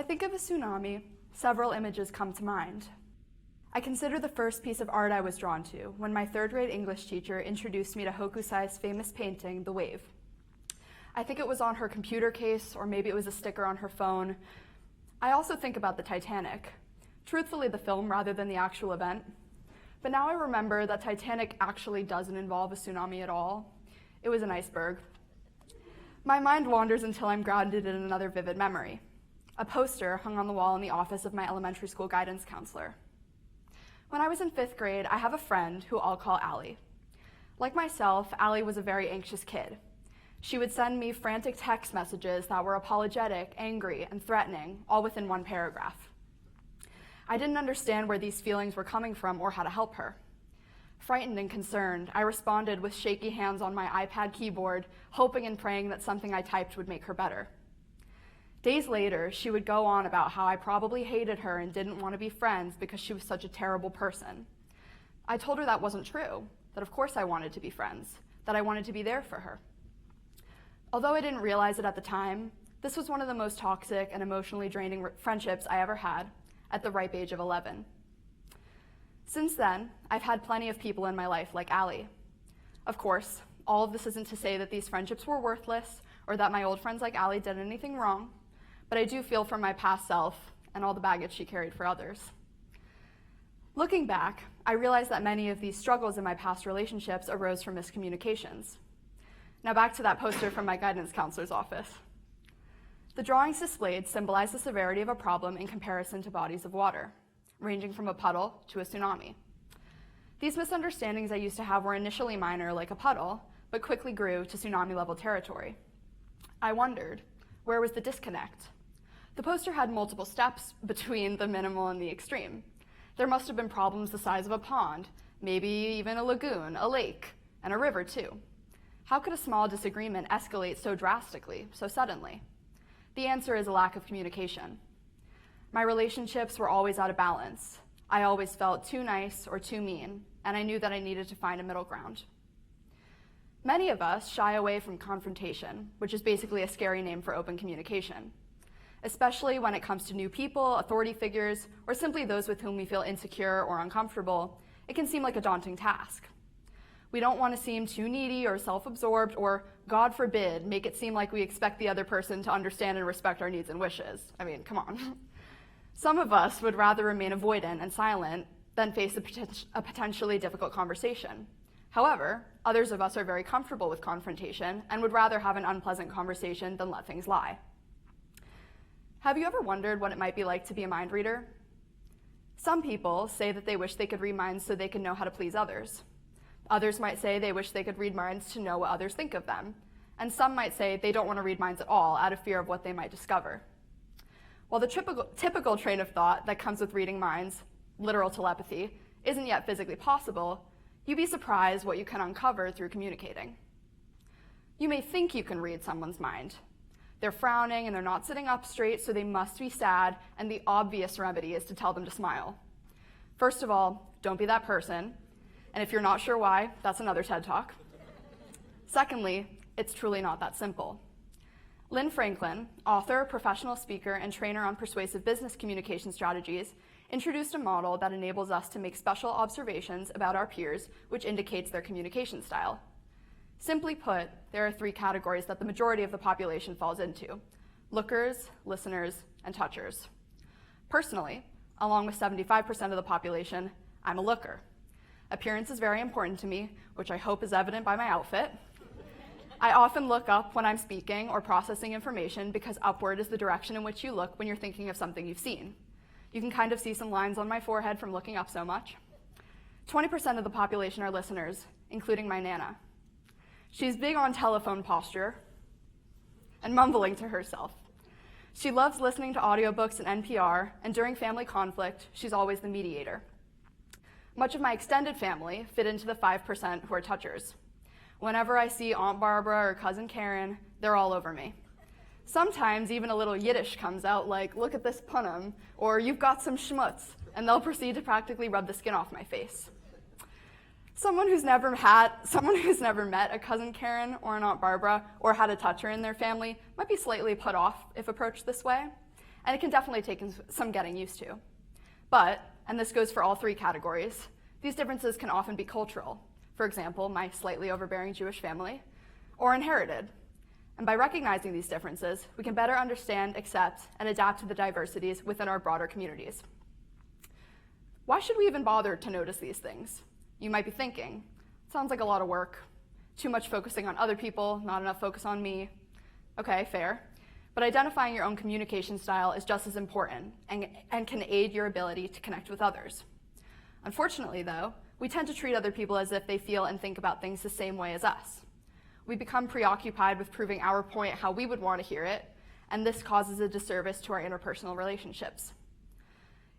think of a tsunami, several images come to mind. I consider the first piece of art I was drawn to when my third grade English teacher introduced me to Hokusai's famous painting, The Wave. I think it was on her computer case, or maybe it was a sticker on her phone. I also think about the Titanic, truthfully the film rather than the actual event. But now I remember that Titanic actually doesn't involve a tsunami at all. It was an iceberg. My mind wanders until I'm grounded in another vivid memory. A poster hung on the wall in the office of my elementary school guidance counselor. When I was in 5th grade, I have a friend who I'll call Allie. Like myself, Allie was a very anxious kid. She would send me frantic text messages that were apologetic, angry, and threatening, all within one paragraph. I didn't understand where these feelings were coming from or how to help her. Frightened and concerned, I responded with shaky hands on my iPad keyboard, hoping and praying that something I typed would make her better. Days later, she would go on about how I probably hated her and didn't want to be friends because she was such a terrible person. I told her that wasn't true, that of course I wanted to be friends, that I wanted to be there for her. Although I didn't realize it at the time, this was one of the most toxic and emotionally draining friendships I ever had at the ripe age of 11. Since then, I've had plenty of people in my life like Allie. Of course, all of this isn't to say that these friendships were worthless or that my old friends like Allie did anything wrong, but I do feel for my past self and all the baggage she carried for others. Looking back, I realize that many of these struggles in my past relationships arose from miscommunications. Now back to that poster from my guidance counselor's office. The drawings displayed symbolize the severity of a problem in comparison to bodies of water, ranging from a puddle to a tsunami. These misunderstandings I used to have were initially minor, like a puddle, but quickly grew to tsunami-level territory. I wondered, where was the disconnect? The poster had multiple steps between the minimal and the extreme. There must have been problems the size of a pond, maybe even a lagoon, a lake, and a river too. How could a small disagreement escalate so drastically, so suddenly? The answer is a lack of communication. My relationships were always out of balance. I always felt too nice or too mean, and I knew that I needed to find a middle ground. Many of us shy away from confrontation, which is basically a scary name for open communication. Especially when it comes to new people, authority figures, or simply those with whom we feel insecure or uncomfortable, it can seem like a daunting task. We don't want to seem too needy or self-absorbed or, God forbid, make it seem like we expect the other person to understand and respect our needs and wishes. I mean, come on. Some of us would rather remain avoidant and silent than face a potentially difficult conversation. However, others of us are very comfortable with confrontation and would rather have an unpleasant conversation than let things lie. Have you ever wondered what it might be like to be a mind reader? Some people say that they wish they could read minds so they can know how to please others. Others might say they wish they could read minds to know what others think of them. And some might say they don't want to read minds at all out of fear of what they might discover. While the typical train of thought that comes with reading minds, literal telepathy, isn't yet physically possible, you'd be surprised what you can uncover through communicating. You may think you can read someone's mind. They're frowning and they're not sitting up straight, so they must be sad, and the obvious remedy is to tell them to smile. First of all, don't be that person, and if you're not sure why, that's another TED Talk. Secondly, it's truly not that simple. Lynn Franklin, author, professional speaker, and trainer on persuasive business communication strategies, introduced a model that enables us to make special observations about our peers, which indicates their communication style. Simply put, there are 3 categories that the majority of the population falls into: lookers, listeners, and touchers. Personally, along with 75% of the population, I'm a looker. Appearance is very important to me, which I hope is evident by my outfit. I often look up when I'm speaking or processing information because upward is the direction in which you look when you're thinking of something you've seen. You can kind of see some lines on my forehead from looking up so much. 20% of the population are listeners, including my Nana. She's big on telephone posture and mumbling to herself. She loves listening to audiobooks and NPR, and during family conflict, she's always the mediator. Much of my extended family fit into the 5% who are touchers. Whenever I see Aunt Barbara or Cousin Karen, they're all over me. Sometimes even a little Yiddish comes out like, "Look at this punum," or "You've got some schmutz," and they'll proceed to practically rub the skin off my face. Someone who's never met a Cousin Karen or an Aunt Barbara or had a toucher in their family might be slightly put off if approached this way. and it can definitely take some getting used to. But, and this goes for all three categories, these differences can often be cultural. For example, my slightly overbearing Jewish family, or inherited. And by recognizing these differences, we can better understand, accept, and adapt to the diversities within our broader communities. Why should we even bother to notice these things? You might be thinking, sounds like a lot of work. Too much focusing on other people, not enough focus on me. Okay, fair. But identifying your own communication style is just as important and can aid your ability to connect with others. Unfortunately, though, we tend to treat other people as if they feel and think about things the same way as us. We become preoccupied with proving our point how we would want to hear it, and this causes a disservice to our interpersonal relationships.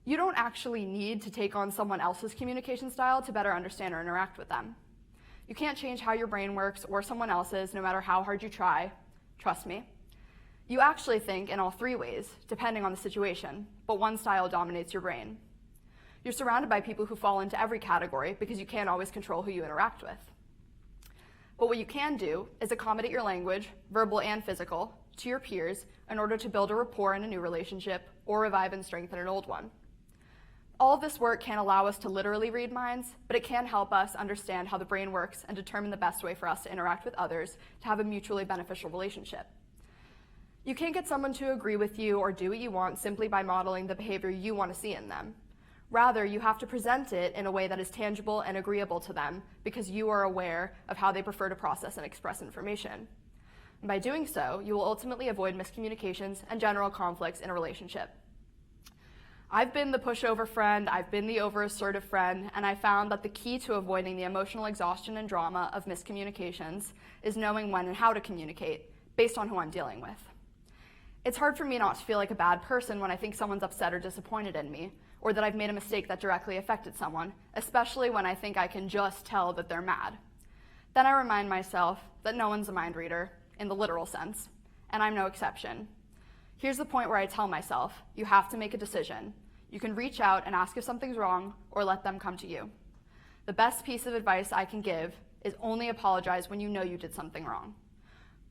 You don't actually need to take on someone else's communication style to better understand or interact with them. You can't change how your brain works or someone else's, no matter how hard you try. Trust me. You actually think in all three ways, depending on the situation, but one style dominates your brain. You're surrounded by people who fall into every category because you can't always control who you interact with. But what you can do is accommodate your language, verbal and physical, to your peers in order to build a rapport in a new relationship or revive and strengthen an old one. All of this work can't allow us to literally read minds, but it can help us understand how the brain works and determine the best way for us to interact with others to have a mutually beneficial relationship. You can't get someone to agree with you or do what you want simply by modeling the behavior you want to see in them. Rather, you have to present it in a way that is tangible and agreeable to them because you are aware of how they prefer to process and express information. And by doing so, you will ultimately avoid miscommunications and general conflicts in a relationship. I've been the pushover friend, I've been the over-assertive friend, and I found that the key to avoiding the emotional exhaustion and drama of miscommunications is knowing when and how to communicate based on who I'm dealing with. It's hard for me not to feel like a bad person when I think someone's upset or disappointed in me, or that I've made a mistake that directly affected someone, especially when I think I can just tell that they're mad. Then I remind myself that no one's a mind reader, in the literal sense, and I'm no exception. Here's the point where I tell myself, you have to make a decision. You can reach out and ask if something's wrong, or let them come to you. The best piece of advice I can give is only apologize when you know you did something wrong.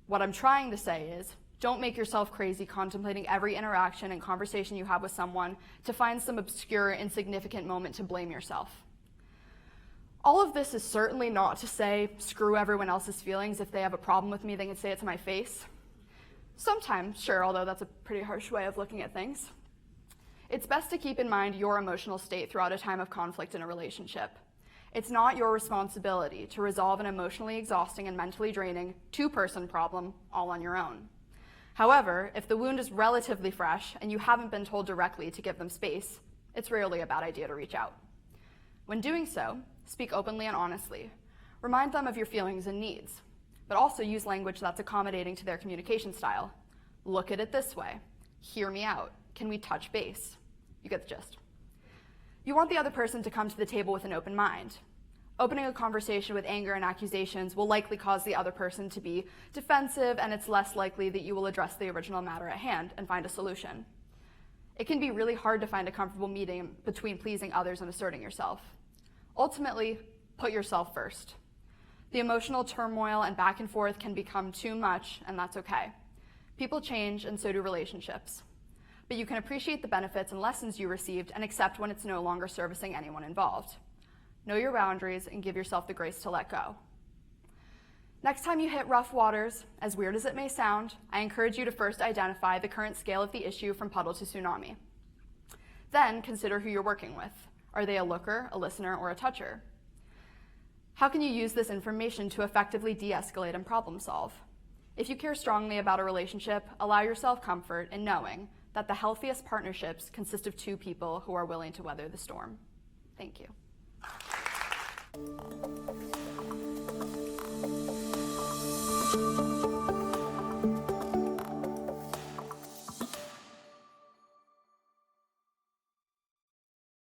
What I'm trying to say is, don't make yourself crazy contemplating every interaction and conversation you have with someone to find some obscure, insignificant moment to blame yourself. All of this is certainly not to say, screw everyone else's feelings. If they have a problem with me, they can say it to my face. Sometimes, sure, although that's a pretty harsh way of looking at things. It's best to keep in mind your emotional state throughout a time of conflict in a relationship. It's not your responsibility to resolve an emotionally exhausting and mentally draining two-person problem all on your own. However, if the wound is relatively fresh and you haven't been told directly to give them space, it's rarely a bad idea to reach out. When doing so, speak openly and honestly. Remind them of your feelings and needs, but also use language that's accommodating to their communication style. Look at it this way. Hear me out. Can we touch base? You get the gist. You want the other person to come to the table with an open mind. Opening a conversation with anger and accusations will likely cause the other person to be defensive, and it's less likely that you will address the original matter at hand and find a solution. It can be really hard to find a comfortable medium between pleasing others and asserting yourself. Ultimately, put yourself first. The emotional turmoil and back and forth can become too much, and that's okay. People change, and so do relationships. But you can appreciate the benefits and lessons you received and accept when it's no longer servicing anyone involved. Know your boundaries and give yourself the grace to let go. Next time you hit rough waters, as weird as it may sound, I encourage you to first identify the current scale of the issue from puddle to tsunami. Then consider who you're working with. Are they a looker, a listener, or a toucher? How can you use this information to effectively de-escalate and problem solve? If you care strongly about a relationship, allow yourself comfort in knowing that the healthiest partnerships consist of two people who are willing to weather the storm. Thank you. Thank you.